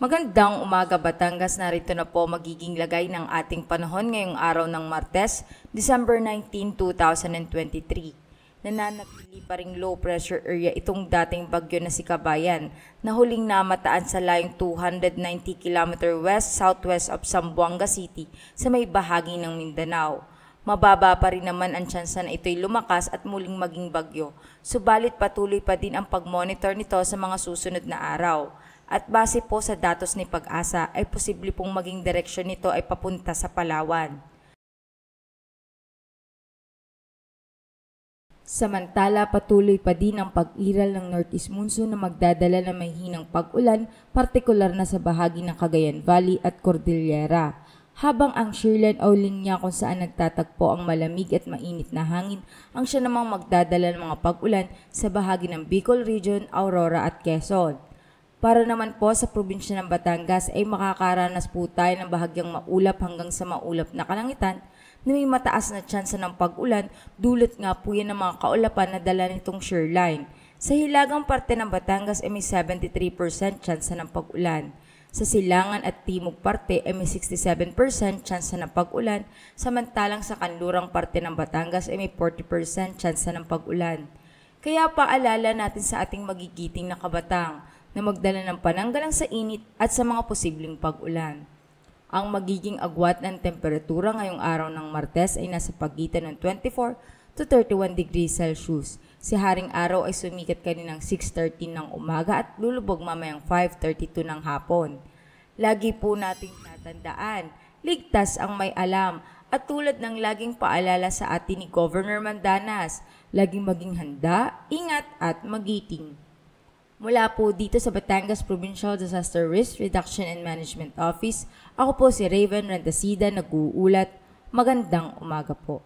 Magandang umaga Batangas, narito na po magiging lagay ng ating panahon ngayong araw ng Martes, December 19, 2023. Nananatili pa ring low pressure area itong dating bagyo na si Kabayan na huling namataan sa layong 290 km west-southwest of Zamboanga City sa may bahagi ng Mindanao. Mababa pa rin naman ang tsansa na ito'y lumakas at muling maging bagyo, subalit patuloy pa din ang pag-monitor nito sa mga susunod na araw. At base po sa datos ni Pag-asa ay posible pong maging direksyon nito ay papunta sa Palawan. Samantala, patuloy pa din ang pag-iral ng northeast monsoon na magdadala ng mahihinang pag-ulan, partikular na sa bahagi ng Cagayan Valley at Cordillera. Habang ang shearline o linya kung saan nagtatagpo ang malamig at mainit na hangin, ang siya namang magdadala ng mga pag-ulan sa bahagi ng Bicol Region, Aurora at Quezon. Para naman po sa probinsya ng Batangas ay makakaranas po tayo ng bahagyang maulap hanggang sa maulap na kalangitan na may mataas na tsansa ng pag-ulan, dulot nga po yan ng mga kaulapan na dala nitong shearline. Sa hilagang parte ng Batangas ay may 73% tsansa ng pag-ulan. Sa silangan at timog parte ay may 67% tsansa ng pag-ulan, samantalang sa kanlurang parte ng Batangas ay may 40% tsansa ng pag-ulan. Kaya paalala natin sa ating magigiting na kabatang na magdala ng pananggalang sa init at sa mga posibleng pag-ulan. Ang magiging agwat ng temperatura ngayong araw ng Martes ay nasa pagitan ng 24 to 31 degrees Celsius. Si Haring Araw ay sumikat kaninang 6:13 ng umaga at lulubog mamayang 5:32 ng hapon. Lagi po nating tatandaan, ligtas ang may alam at tulad ng laging paalala sa atin ni Governor Mandanas, laging maging handa, ingat at magiting. Mula po dito sa Batangas Provincial Disaster Risk Reduction and Management Office, ako po si Raven Randacida, nag-uulat. Magandang umaga po.